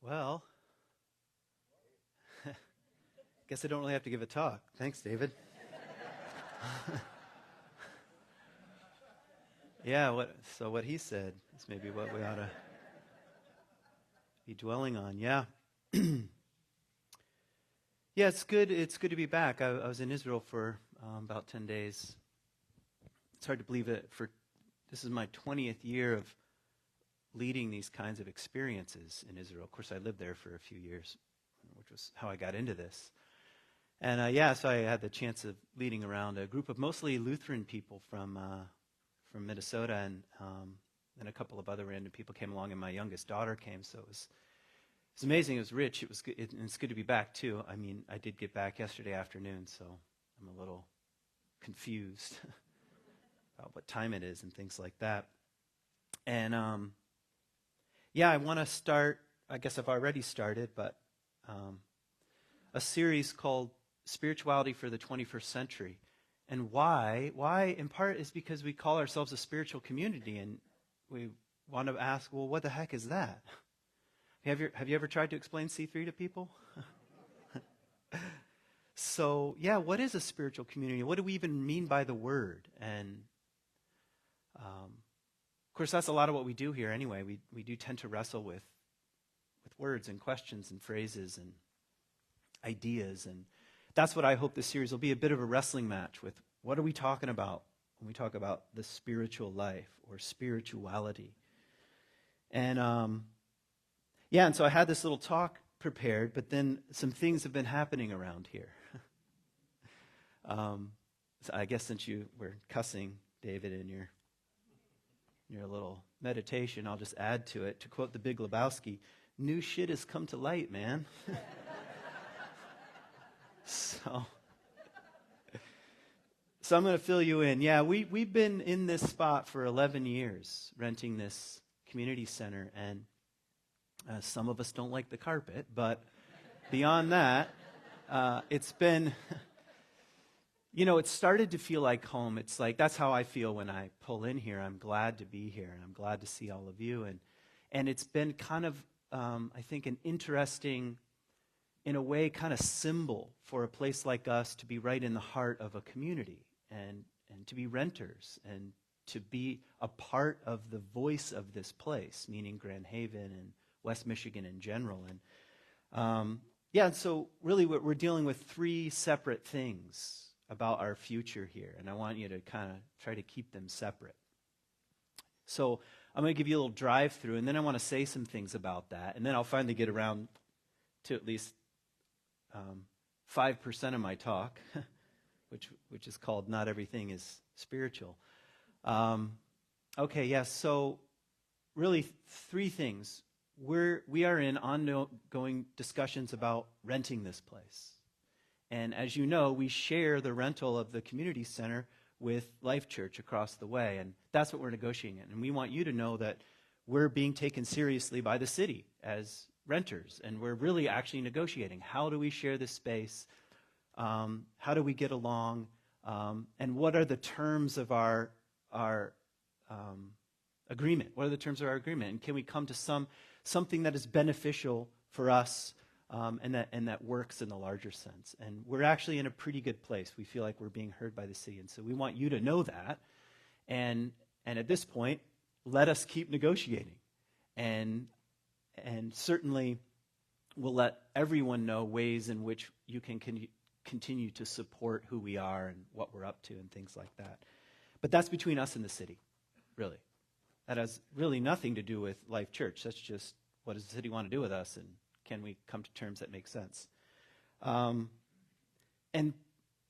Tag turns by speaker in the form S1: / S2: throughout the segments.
S1: Well, guess I don't really have to give a talk. Thanks, David. Yeah, what he said is maybe what we ought to be dwelling on. Yeah. Yeah, it's good to be back. I was in Israel for about 10 days. It's hard to believe that this is my 20th year of leading these kinds of experiences in Israel. Of course, I lived there for a few years, which was how I got into this. And so I had the chance of leading around a group of mostly Lutheran people from Minnesota, and a couple of other random people came along, and my youngest daughter came. So it was amazing. It was rich. It was good. It's good to be back too. I mean, I did get back yesterday afternoon, so I'm a little confused about what time it is and things like that. And I want to start. I guess I've already started, but a series called Spirituality for the 21st Century. And why? Why, in part, is because we call ourselves a spiritual community, and we want to ask, well, what the heck is that? Have you ever tried to explain C3 to people? So, what is a spiritual community? What do we even mean by the word? And, of course, that's a lot of what we do here anyway. We do tend to wrestle with words and questions and phrases and ideas, and that's what I hope this series will be, a bit of a wrestling match with what are we talking about when we talk about the spiritual life or spirituality. And and so I had this little talk prepared, but then some things have been happening around here. So I guess since you were cussing, David, in your little meditation, I'll just add to it. To quote the Big Lebowski, new shit has come to light, man. So I'm going to fill you in. Yeah, we've been in this spot for 11 years, renting this community center, and some of us don't like the carpet, but beyond that, it's been, it started to feel like home. It's like, that's how I feel when I pull in here. I'm glad to be here, and I'm glad to see all of you, and it's been kind of, I think, an interesting, in a way, kind of symbol for a place like us to be right in the heart of a community and to be renters and to be a part of the voice of this place, meaning Grand Haven and West Michigan in general. And so really we're dealing with three separate things about our future here, and I want you to kind of try to keep them separate. So I'm going to give you a little drive-through, and then I want to say some things about that, and then I'll finally get around to at least 5% of my talk, which is called Not Everything is Spiritual. So really three things. We are in ongoing discussions about renting this place. And as you know, we share the rental of the community center with Life Church across the way, and that's what we're negotiating in. And we want you to know that we're being taken seriously by the city as renters, and we're really actually negotiating. How do we share this space? How do we get along? And what are the terms of our agreement? What are the terms of our agreement? And can we come to something that is beneficial for us and that works in the larger sense? And we're actually in a pretty good place. We feel like we're being heard by the city, and so we want you to know that. And at this point, let us keep negotiating. And certainly, we'll let everyone know ways in which you can continue to support who we are and what we're up to and things like that. But that's between us and the city, really. That has really nothing to do with Life Church. That's just, what does the city want to do with us, and can we come to terms that make sense? And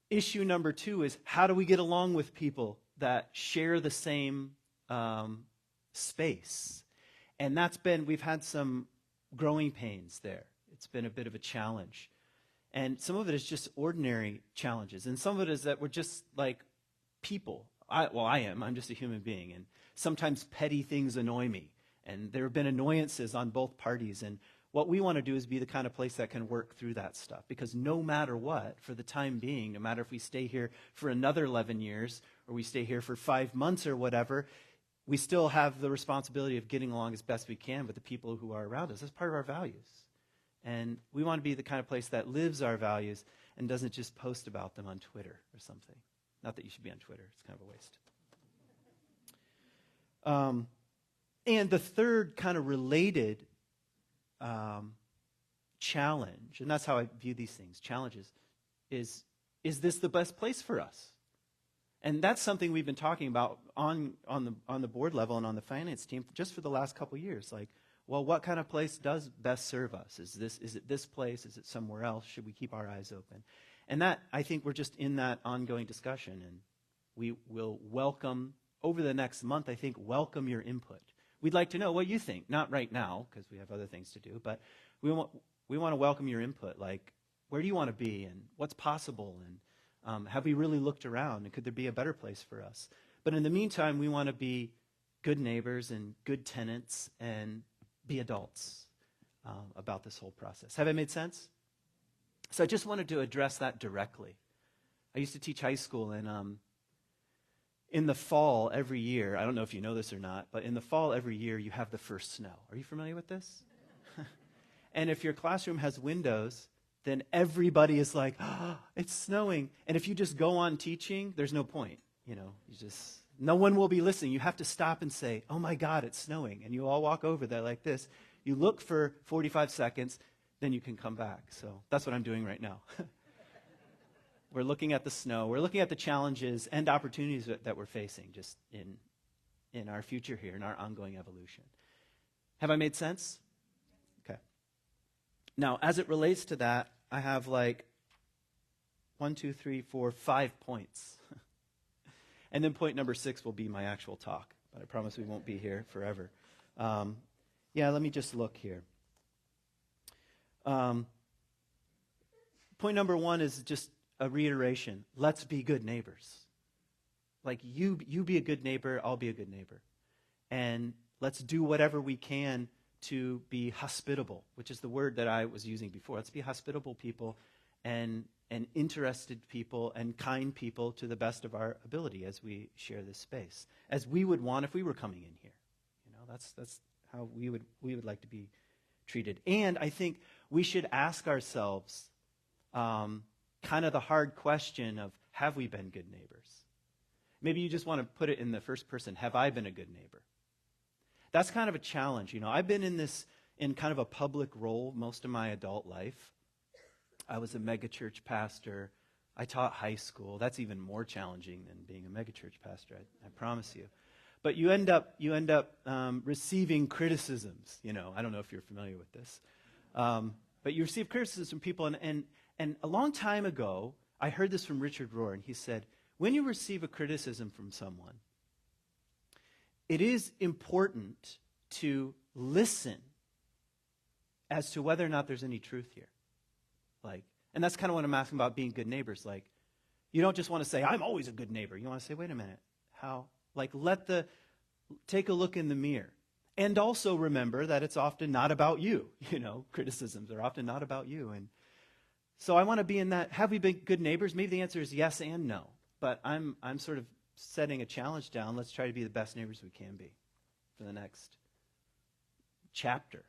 S1: issue number 2 is, how do we get along with people that share the same space? And we've had some growing pains there. It's been a bit of a challenge. And some of it is just ordinary challenges. And some of it is that we're just like people. I'm just a human being. And sometimes petty things annoy me. And there have been annoyances on both parties. And what we want to do is be the kind of place that can work through that stuff. Because no matter what, for the time being, no matter if we stay here for another 11 years or we stay here for 5 months or whatever, we still have the responsibility of getting along as best we can with the people who are around us. That's part of our values. And we want to be the kind of place that lives our values and doesn't just post about them on Twitter or something. Not that you should be on Twitter. It's kind of a waste. And the third kind of related challenge, and that's how I view these things, challenges, is this the best place for us? And that's something we've been talking about on the board level and on the finance team just for the last couple years. Like, well, what kind of place does best serve us? Is it this place? Is it somewhere else? Should we keep our eyes open? And that, I think we're just in that ongoing discussion, and we will welcome, over the next month, I think, welcome your input. We'd like to know what you think, not right now, because we have other things to do, but we want to welcome your input, like, where do you want to be, and what's possible, and have we really looked around, and could there be a better place for us? But in the meantime, we want to be good neighbors and good tenants and be adults about this whole process. Have I made sense? So I just wanted to address that directly. I used to teach high school, and in the fall every year, I don't know if you know this or not, but in the fall every year you have the first snow. Are you familiar with this? And if your classroom has windows, then everybody is like, oh, it's snowing. And if you just go on teaching, there's no point. No one will be listening. You have to stop and say, oh my God, it's snowing. And you all walk over there like this. You look for 45 seconds, then you can come back. So that's what I'm doing right now. We're looking at the snow. We're looking at the challenges and opportunities that we're facing just in our future here, in our ongoing evolution. Have I made sense? Okay. Now, as it relates to that, I have 5 points. And then point number 6 will be my actual talk. But I promise we won't be here forever. Let me just look here. Point number 1 is just a reiteration. Let's be good neighbors. Like you be a good neighbor, I'll be a good neighbor. And let's do whatever we can to be hospitable, which is the word that I was using before. Let's be hospitable people and interested people and kind people to the best of our ability as we share this space, as we would want if we were coming in here. That's how we would like to be treated. And I think we should ask ourselves kind of the hard question of, have we been good neighbors? Maybe you just want to put it in the first person, have I been a good neighbor? That's kind of a challenge. I've been in kind of a public role most of my adult life. I was a megachurch pastor. I taught high school. That's even more challenging than being a megachurch pastor, I promise you. But you end up receiving criticisms. I don't know if you're familiar with this. But you receive criticism from people, and a long time ago, I heard this from Richard Rohr, and he said, when you receive a criticism from someone, it is important to listen as to whether or not there's any truth here. And that's kind of what I'm asking about being good neighbors. You don't just want to say, I'm always a good neighbor. You want to say, wait a minute, how? Take a look in the mirror. And also remember that it's often not about you. Criticisms are often not about you. And so I want to be in that, have we been good neighbors? Maybe the answer is yes and no. But I'm sort of setting a challenge down. Let's try to be the best neighbors we can be for the next chapter.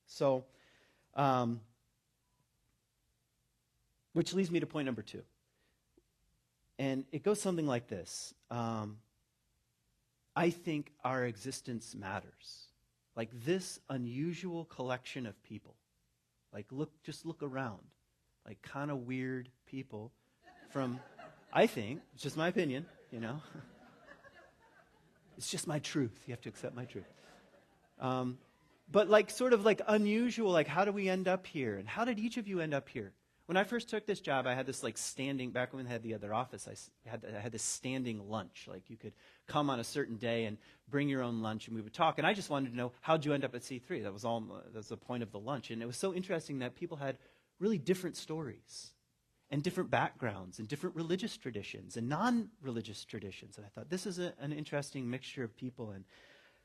S1: So, which leads me to point number 2. And it goes something like this. I think our existence matters. This unusual collection of people. Just look around. Kind of weird people from, I think, it's just my opinion, It's just my truth. You have to accept my truth. But sort of unusual, how do we end up here? And how did each of you end up here? When I first took this job, I had this standing, back when we had the other office, I had this standing lunch. You could come on a certain day and bring your own lunch and we would talk. And I just wanted to know, how'd you end up at C3? That was the point of the lunch. And it was so interesting that people had really different stories and different backgrounds and different religious traditions and non-religious traditions. And I thought, this is an interesting mixture of people. And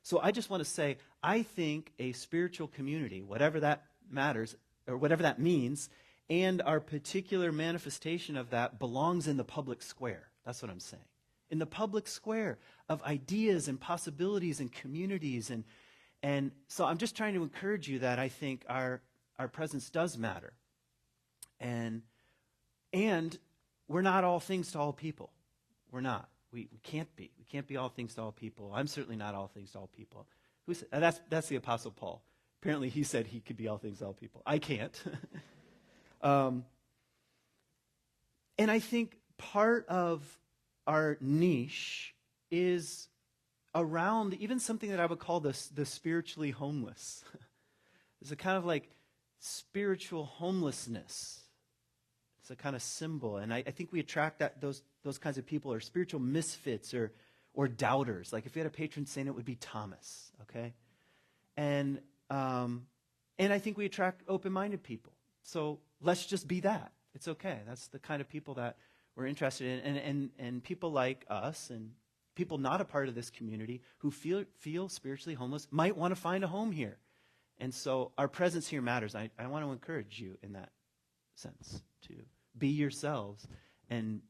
S1: so I just want to say, I think a spiritual community, whatever that matters, or whatever that means, and our particular manifestation of that belongs in the public square. That's what I'm saying. In the public square of ideas and possibilities and communities. And so I'm just trying to encourage you that I think our our presence does matter. And we're not all things to all people. We're not. We can't be. We can't be all things to all people. I'm certainly not all things to all people. That's the Apostle Paul. Apparently he said he could be all things to all people. I can't. And I think part of our niche is around even something that I would call the spiritually homeless. It's a kind of like spiritual homelessness. It's a kind of symbol. And I think we attract those kinds of people, or spiritual misfits, or doubters. Like if we had a patron saint, it would be Thomas, okay? And I think we attract open-minded people. So let's just be that. It's okay. That's the kind of people that we're interested in. And people like us and people not a part of this community who feel spiritually homeless might want to find a home here. And so our presence here matters. I want to encourage you in that sense to be yourselves and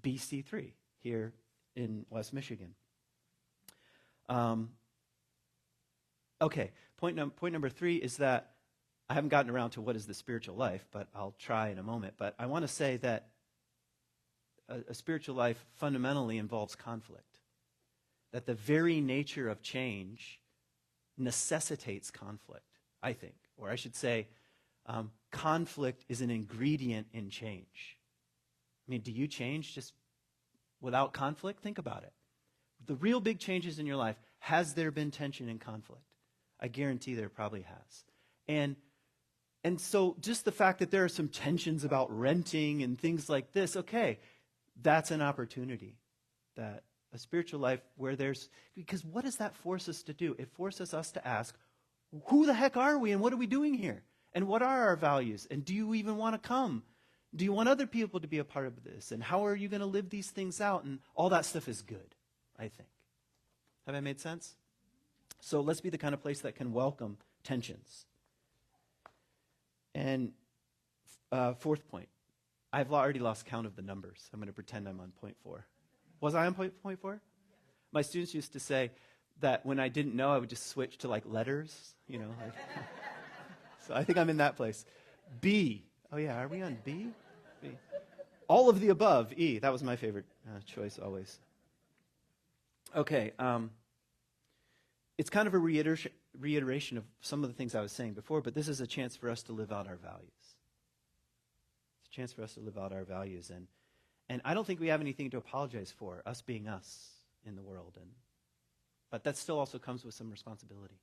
S1: be C3 here in West Michigan. Okay, point number 3 is that I haven't gotten around to what is the spiritual life, but I'll try in a moment. But I want to say that a spiritual life fundamentally involves conflict. That the very nature of change necessitates conflict, I think. Or I should say, conflict is an ingredient in change. I mean, do you change just without conflict? Think about it. The real big changes in your life, has there been tension and conflict? I guarantee there probably has. And so just the fact that there are some tensions about renting and things like this, okay, that's an opportunity. That a spiritual life where because what does that force us to do? It forces us to ask, who the heck are we and what are we doing here? And what are our values? And do you even want to come? Do you want other people to be a part of this? And how are you going to live these things out? And all that stuff is good, I think. Have I made sense? So let's be the kind of place that can welcome tensions. And fourth point, I've already lost count of the numbers. I'm going to pretend I'm on point 4. Was I on point 4? My students used to say that when I didn't know, I would just switch to like letters, like so I think I'm in that place. B. Oh yeah, are we on B? B. All of the above, E. That was my favorite choice always. Okay, it's kind of a reiteration of some of the things I was saying before, but this is a chance for us to live out our values. It's a chance for us to live out our values, and I don't think we have anything to apologize for, us being us in the world, but that still also comes with some responsibility.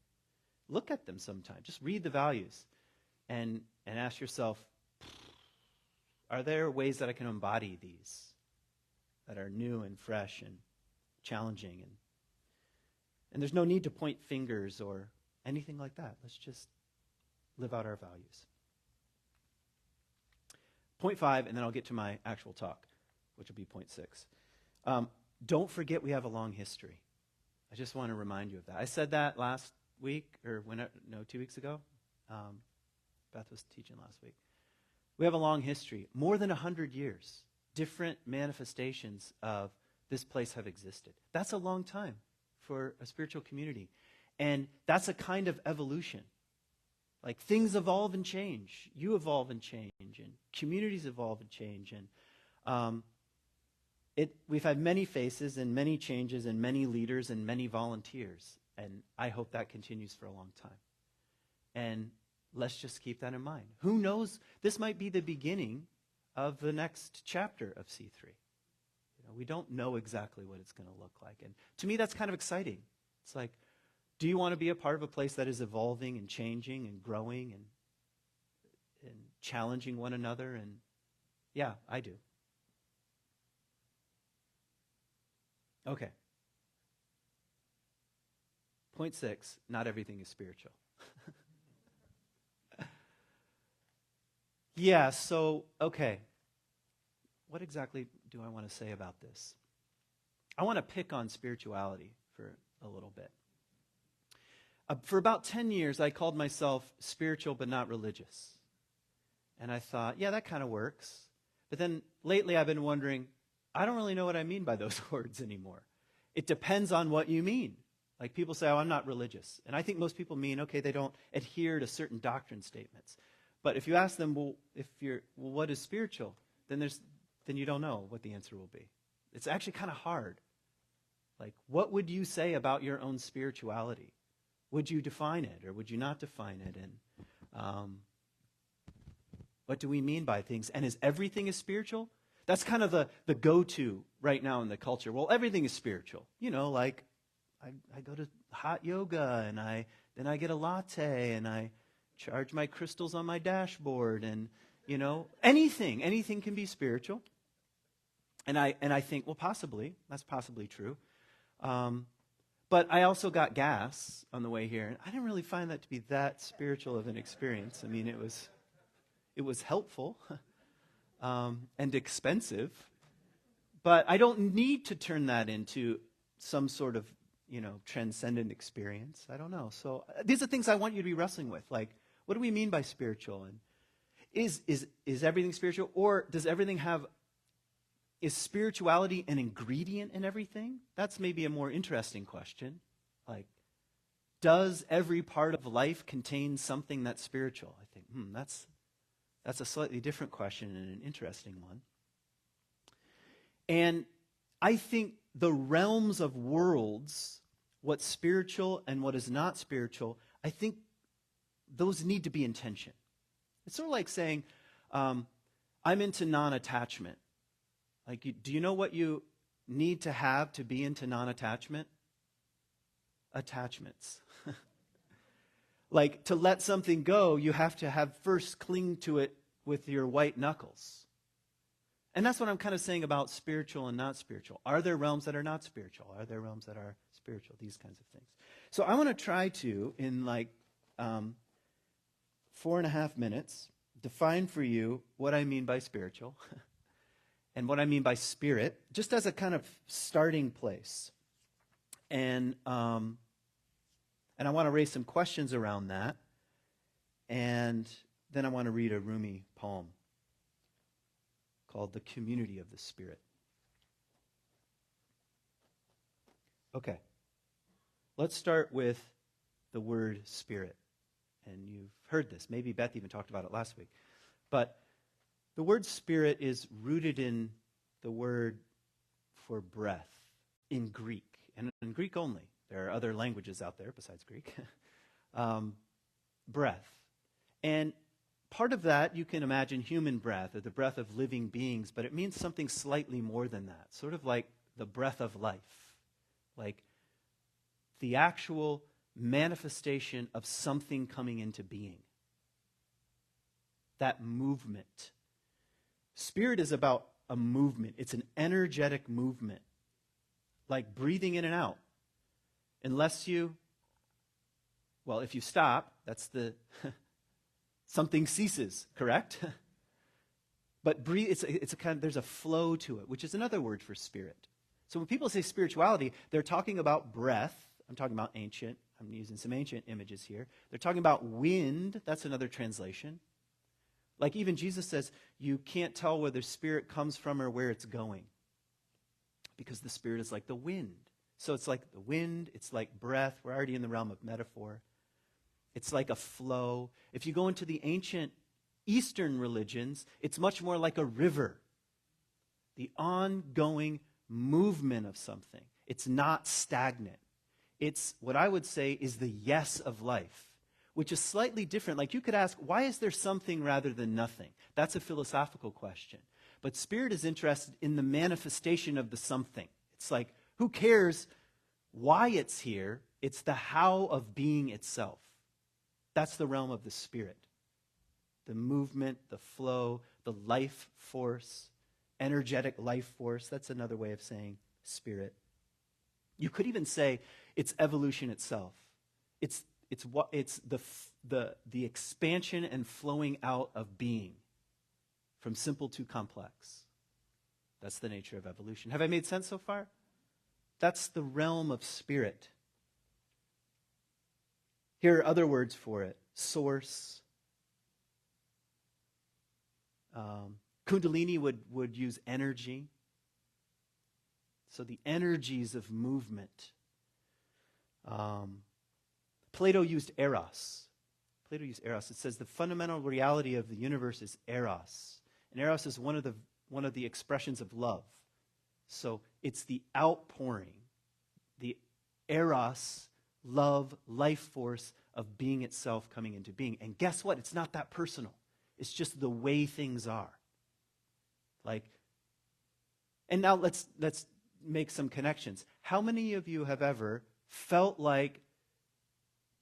S1: Look at them sometime. Just read the values and ask yourself, are there ways that I can embody these that are new and fresh and challenging? And there's no need to point fingers or anything like that. Let's just live out our values. Point 5, and then I'll get to my actual talk, which will be point 6. Don't forget we have a long history. I just want to remind you of that. I said that last week, or 2 weeks ago. Beth was teaching last week. We have a long history, more than 100 years. Different manifestations of this place have existed. That's a long time for a spiritual community. And that's a kind of evolution. Like things evolve and change. You evolve and change. And communities evolve and change. And we've had many faces and many changes and many leaders and many volunteers. And I hope that continues for a long time. And let's just keep that in mind. Who knows? This might be the beginning of the next chapter of C3. We don't know exactly what it's going to look like. And to me, that's kind of exciting. It's like, do you want to be a part of a place that is evolving and changing and growing and challenging one another? And yeah, I do. Okay. Point 6, not everything is spiritual. Yeah, so, okay. What exactly do I want to say about this? I want to pick on spirituality for a little bit. For about 10 years, I called myself spiritual but not religious. And I thought, yeah, that kind of works. But then lately I've been wondering, I don't really know what I mean by those words anymore. It depends on what you mean. Like people say, oh, I'm not religious. And I think most people mean, okay, they don't adhere to certain doctrine statements. But if you ask them, well, what is spiritual? Then you don't know what the answer will be. It's actually kind of hard. Like, what would you say about your own spirituality? Would you define it or would you not define it? And what do we mean by things? And is everything is spiritual? That's kind of the go-to right now in the culture. Well, everything is spiritual. Like I go to hot yoga and then I get a latte and I charge my crystals on my dashboard and, anything can be spiritual. And I think, well, that's possibly true. But I also got gas on the way here, and I didn't really find that to be that spiritual of an experience. I mean, it was helpful and expensive, but I don't need to turn that into some sort of, transcendent experience. I don't know. So these are things I want you to be wrestling with. Like, what do we mean by spiritual? And is everything spiritual, or does everything is spirituality an ingredient in everything? That's maybe a more interesting question. Like, does every part of life contain something that's spiritual? I think, that's a slightly different question and an interesting one. And I think the realms of worlds, what's spiritual and what is not spiritual, I think those need to be in tension. It's sort of like saying, I'm into non-attachment. Like, do you know what you need to have to be into non-attachment? Attachments. Like, to let something go, you have to first cling to it with your white knuckles. And that's what I'm kind of saying about spiritual and not spiritual. Are there realms that are not spiritual? Are there realms that are spiritual? These kinds of things. So I want to try to, in 4.5 minutes, define for you what I mean by spiritual and what I mean by spirit, just as a kind of starting place. And I want to raise some questions around that. And then I want to read a Rumi poem called The Community of the Spirit. Okay. Let's start with the word spirit. And you've heard this. Maybe Beth even talked about it last week. But the word spirit is rooted in the word for breath in Greek, and in Greek only. There are other languages out there besides Greek. Breath. And part of that, you can imagine human breath or the breath of living beings, but it means something slightly more than that, sort of like the breath of life, like the actual manifestation of something coming into being. That movement. Spirit is about a movement. It's an energetic movement, like breathing in and out. If you stop, that's something ceases, correct? But breathe, it's a kind of, there's a flow to it, which is another word for spirit. So when people say spirituality, they're talking about breath. I'm talking about ancient. I'm using some ancient images here. They're talking about wind. That's another translation. Like even Jesus says, you can't tell where the spirit comes from or where it's going, because the spirit is like the wind. So it's like the wind. It's like breath. We're already in the realm of metaphor. It's like a flow. If you go into the ancient Eastern religions, it's much more like a river. The ongoing movement of something. It's not stagnant. It's what I would say is the yes of life, which is slightly different. Like you could ask, why is there something rather than nothing? That's a philosophical question. But spirit is interested in the manifestation of the something. It's like, who cares why it's here? It's the how of being itself. That's the realm of the spirit. The movement, the flow, the life force, energetic life force. That's another way of saying spirit. You could even say it's evolution itself. It's the expansion and flowing out of being from simple to complex. That's the nature of evolution. Have I made sense so far? That's the realm of spirit. Here are other words for it. Source. Kundalini would use energy. So the energies of movement. Plato used Eros. Plato used Eros. It says the fundamental reality of the universe is Eros. And Eros is one of the expressions of love. So it's the outpouring, the Eros, love, life force of being itself coming into being. And guess what? It's not that personal. It's just the way things are. And now let's make some connections. How many of you have ever felt like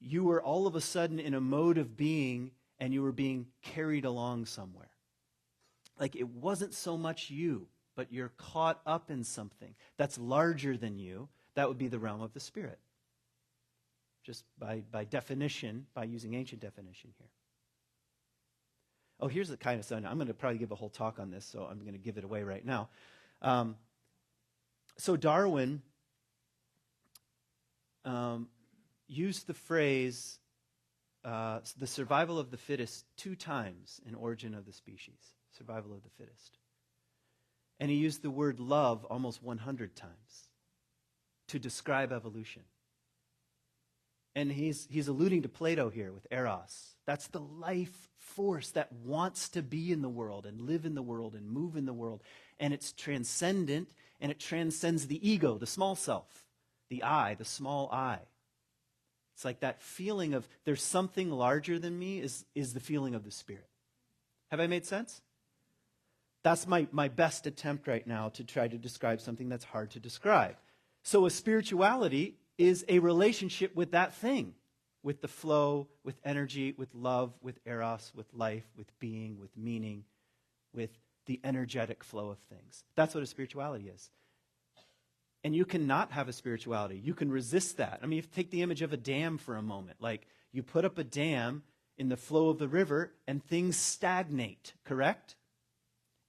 S1: you were all of a sudden in a mode of being and you were being carried along somewhere? Like it wasn't so much you, but you're caught up in something that's larger than you. That would be the realm of the Spirit. Just by definition, by using ancient definition here. Oh, here's the kind of stuff. I'm going to probably give a whole talk on this, so I'm going to give it away right now. So Darwin used the phrase, the survival of the fittest 2 times in Origin of the Species. Survival of the fittest. And he used the word love almost 100 times to describe evolution. And he's alluding to Plato here with Eros. That's the life force that wants to be in the world and live in the world and move in the world. And it's transcendent, and it transcends the ego, the small self, the I, the small I. It's like that feeling of there's something larger than me is the feeling of the Spirit. Have I made sense? That's my best attempt right now to try to describe something that's hard to describe. So a spirituality is a relationship with that thing, with the flow, with energy, with love, with Eros, with life, with being, with meaning, with the energetic flow of things. That's what a spirituality is. And you cannot have a spirituality. You can resist that. I mean, if you take the image of a dam for a moment, like you put up a dam in the flow of the river and things stagnate, correct?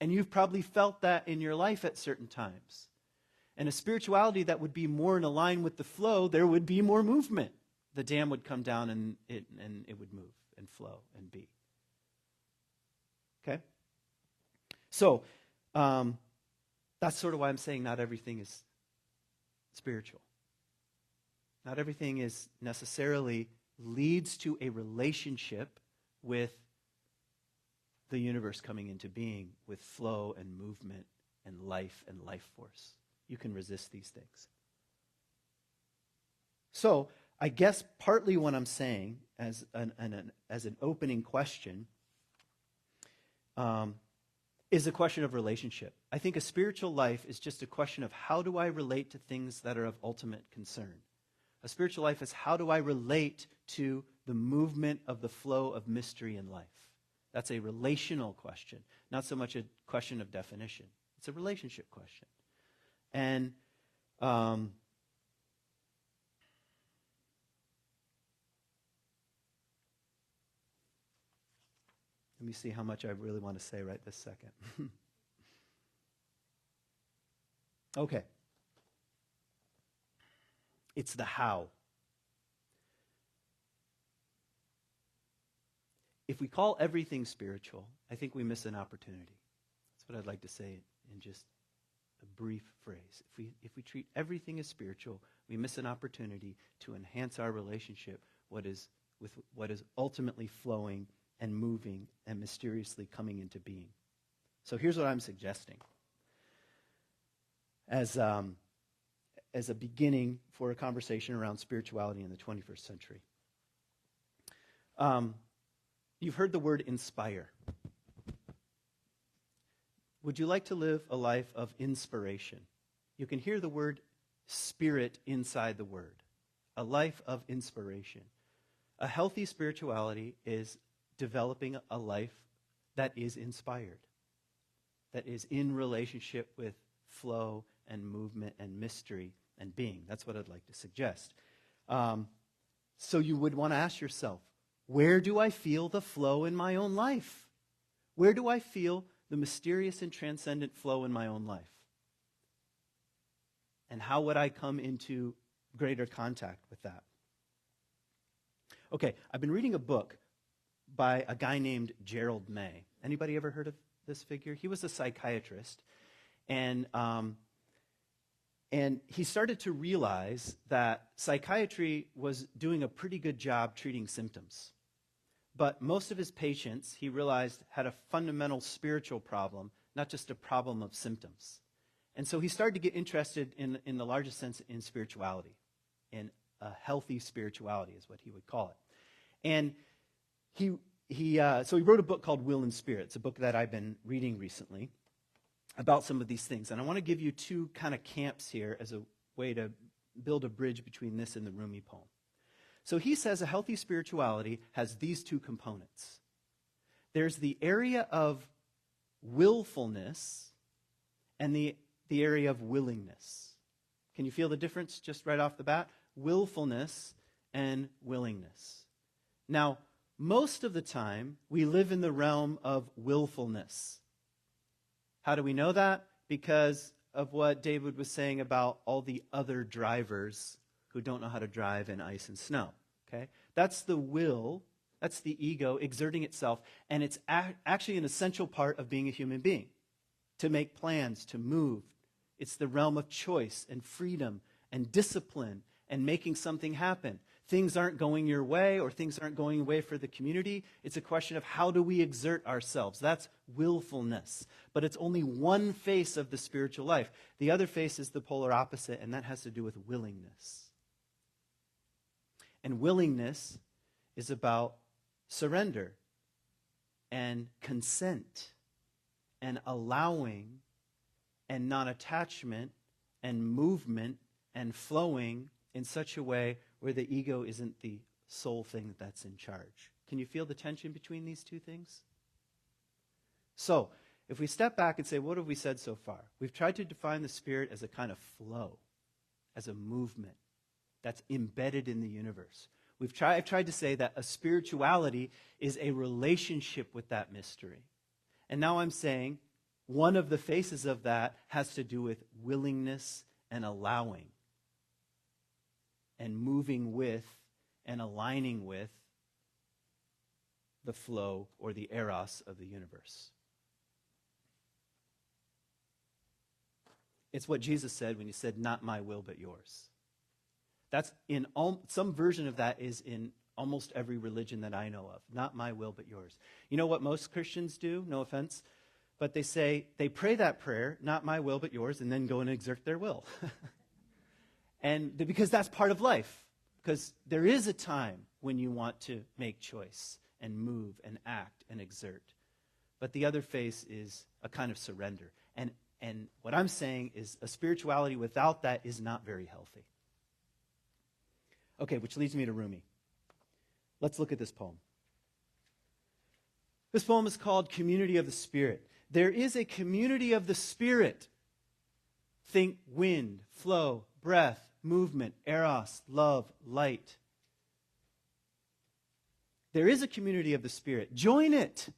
S1: And you've probably felt that in your life at certain times. And a spirituality that would be more in line with the flow, there would be more movement. The dam would come down and it would move and flow and be. Okay? So, that's sort of why I'm saying not everything is spiritual. Not everything is necessarily leads to a relationship with the universe coming into being, with flow and movement and life force. You can resist these things. So, I guess partly what I'm saying as an opening question is a question of relationship. I think a spiritual life is just a question of how do I relate to things that are of ultimate concern. A spiritual life is how do I relate to the movement of the flow of mystery in life. That's a relational question, not so much a question of definition. It's a relationship question. And let me see how much I really want to say right this second. Okay. It's the how. If we call everything spiritual, I think we miss an opportunity. That's what I'd like to say in just a brief phrase. If we treat everything as spiritual, we miss an opportunity to enhance our relationship with what is ultimately flowing and moving and mysteriously coming into being. So here's what I'm suggesting as a beginning for a conversation around spirituality in the 21st century. You've heard the word inspire. Would you like to live a life of inspiration? You can hear the word spirit inside the word. A life of inspiration. A healthy spirituality is developing a life that is inspired, that is in relationship with flow and movement and mystery and being. That's what I'd like to suggest. So you would want to ask yourself, where do I feel the flow in my own life? Where do I feel the mysterious and transcendent flow in my own life? And how would I come into greater contact with that? Okay, I've been reading a book by a guy named Gerald May. Anybody ever heard of this figure? He was a psychiatrist, and And he started to realize that psychiatry was doing a pretty good job treating symptoms. But most of his patients, he realized, had a fundamental spiritual problem, not just a problem of symptoms. And so he started to get interested in the largest sense in spirituality, in a healthy spirituality is what he would call it. And so he wrote a book called Will and Spirit. It's a book that I've been reading recently about some of these things. And I want to give you two kind of camps here as a way to build a bridge between this and the Rumi poem. So he says a healthy spirituality has these two components. There's the area of willfulness and the area of willingness. Can you feel the difference just right off the bat? Willfulness and willingness. Now, most of the time, we live in the realm of willfulness. How do we know that? Because of what David was saying about all the other drivers who don't know how to drive in ice and snow. Okay? That's the will, that's the ego exerting itself, and it's actually an essential part of being a human being. To make plans, to move. It's the realm of choice and freedom and discipline and making something happen. Things aren't going your way or things aren't going away for the community. It's a question of how do we exert ourselves. That's willfulness. But it's only one face of the spiritual life. The other face is the polar opposite, and that has to do with willingness. And willingness is about surrender and consent and allowing and non-attachment and movement and flowing in such a way where the ego isn't the sole thing that's in charge. Can you feel the tension between these two things? So, if we step back and say, what have we said so far? We've tried to define the Spirit as a kind of flow, as a movement that's embedded in the universe. I've tried to say that a spirituality is a relationship with that mystery. And now I'm saying one of the faces of that has to do with willingness and allowing and moving with and aligning with the flow or the Eros of the universe. It's what Jesus said when he said, "Not my will, but yours." That's in some version of that is in almost every religion that I know of. Not my will, but yours. You know what most Christians do? No offense. But they pray that prayer, not my will, but yours, and then go and exert their will. And because that's part of life. Because there is a time when you want to make choice and move and act and exert. But the other face is a kind of surrender. And what I'm saying is a spirituality without that is not very healthy. Okay, which leads me to Rumi. Let's look at this poem. This poem is called Community of the Spirit. There is a community of the Spirit. Think wind, flow, breath, movement, eros, love, light. There is a community of the Spirit. Join it.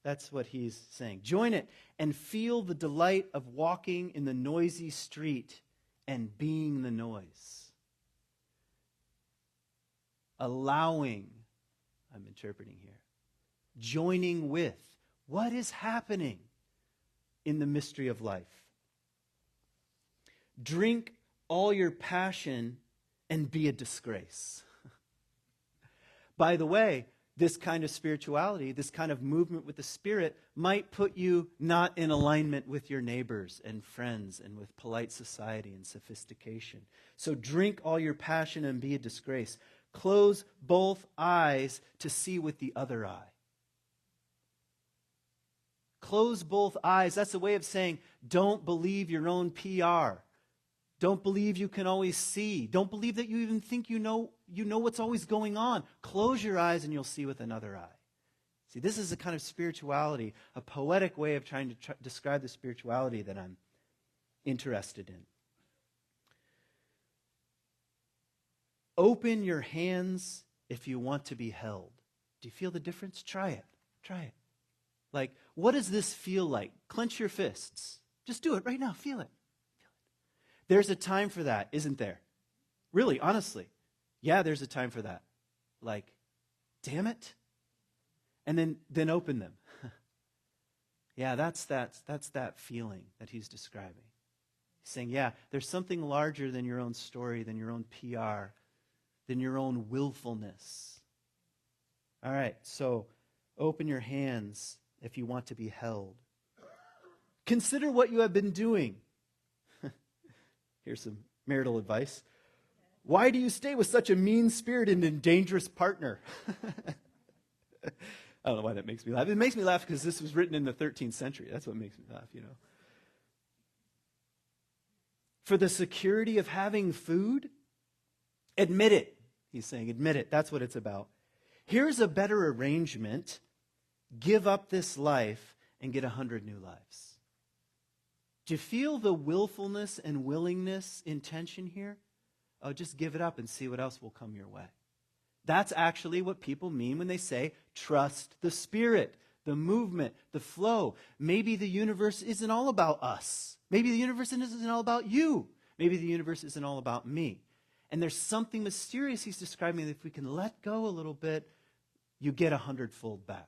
S1: That's what he's saying. Join it and feel the delight of walking in the noisy street and being the noise. Allowing, I'm interpreting here, joining with what is happening in the mystery of life. Drink all your passion and be a disgrace. By the way, this kind of spirituality, this kind of movement with the Spirit might put you not in alignment with your neighbors and friends and with polite society and sophistication. So drink all your passion and be a disgrace. Close both eyes to see with the other eye. Close both eyes. That's a way of saying, don't believe your own PR. Don't believe you can always see. Don't believe that you even think you know what's always going on. Close your eyes and you'll see with another eye. See, this is a kind of spirituality, a poetic way of trying to describe the spirituality that I'm interested in. Open your hands if you want to be held. Do you feel the difference? Try it. Try it. Like, what does this feel like? Clench your fists. Just do it right now. Feel it. There's a time for that, isn't there? Really, honestly. Yeah, there's a time for that. Like, damn it. And then open them. Yeah, that's that feeling that he's describing. He's saying, yeah, there's something larger than your own story, than your own PR, than your own willfulness. All right, so open your hands if you want to be held. Consider what you have been doing. Here's some marital advice. Why do you stay with such a mean-spirited and dangerous partner? I don't know why that makes me laugh. It makes me laugh because this was written in the 13th century. That's what makes me laugh, you know. For the security of having food? Admit it. He's saying, admit it. That's what it's about. Here's a better arrangement. Give up this life and get 100 new lives. Do you feel the willfulness and willingness in tension here? Oh, just give it up and see what else will come your way. That's actually what people mean when they say, trust the Spirit, the movement, the flow. Maybe the universe isn't all about us. Maybe the universe isn't all about you. Maybe the universe isn't all about me. And there's something mysterious he's describing that if we can let go a little bit, you get 100-fold back.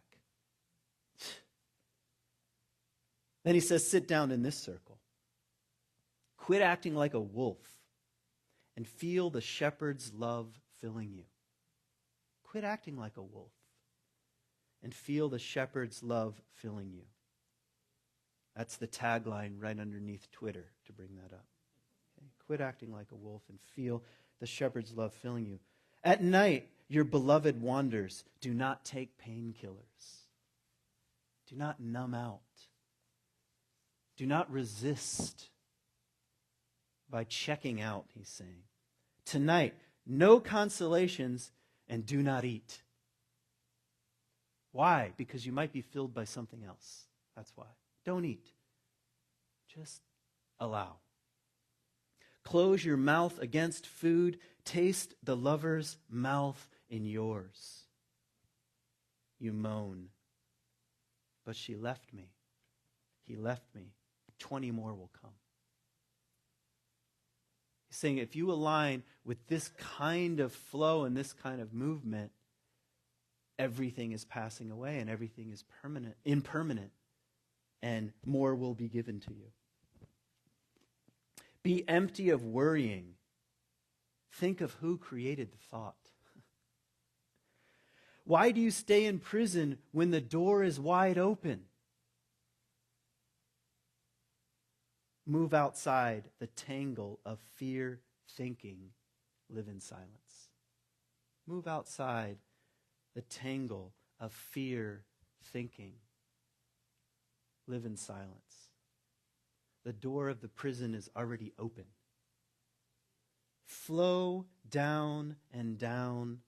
S1: Then he says, sit down in this circle. Quit acting like a wolf and feel the shepherd's love filling you. Quit acting like a wolf and feel the shepherd's love filling you. That's the tagline right underneath Twitter to bring that up. Okay? Quit acting like a wolf and feel the shepherd's love filling you. At night, your beloved wanders. Do not take painkillers. Do not numb out. Do not resist by checking out, he's saying. Tonight, no consolations and do not eat. Why? Because you might be filled by something else. That's why. Don't eat. Just allow. Close your mouth against food. Taste the lover's mouth in yours. You moan. But she left me. He left me. 20 more will come. He's saying if you align with this kind of flow and this kind of movement, everything is passing away and everything is impermanent, and more will be given to you. Be empty of worrying. Think of who created the thought. Why do you stay in prison when the door is wide open? Move outside the tangle of fear thinking. Live in silence. Move outside the tangle of fear thinking. Live in silence. The door of the prison is already open. Flow down and down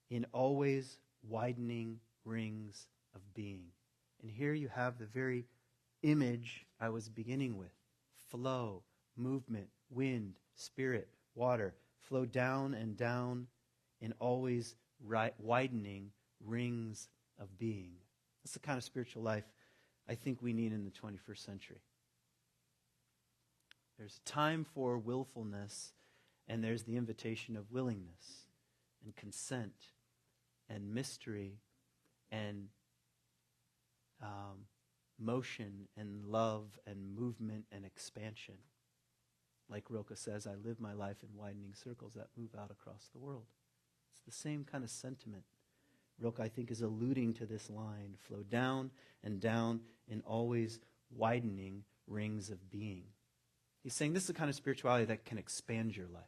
S1: in always widening rings of being. And here you have the very image I was beginning with. Flow, movement, wind, spirit, water. Flow down and down in always widening rings of being. That's the kind of spiritual life I think we need in the 21st century. There's time for willfulness, and there's the invitation of willingness and consent and mystery and motion and love and movement and expansion. Like Rilke says, I live my life in widening circles that move out across the world. It's the same kind of sentiment. Rilke, I think, is alluding to this line, flow down and down in always widening rings of being. He's saying this is the kind of spirituality that can expand your life.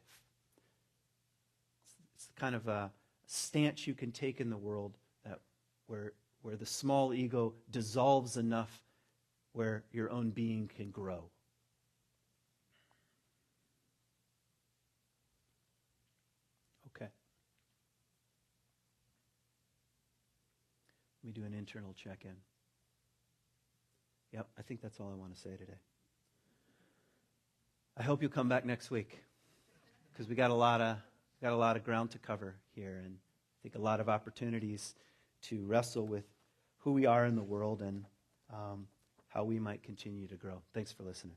S1: It's the kind of a stance you can take in the world that where the small ego dissolves enough where your own being can grow. Okay. Let me do an internal check-in. Yep, I think that's all I want to say today. I hope you'll come back next week because we got a lot of ground to cover here, and I think a lot of opportunities to wrestle with who we are in the world and how we might continue to grow. Thanks for listening.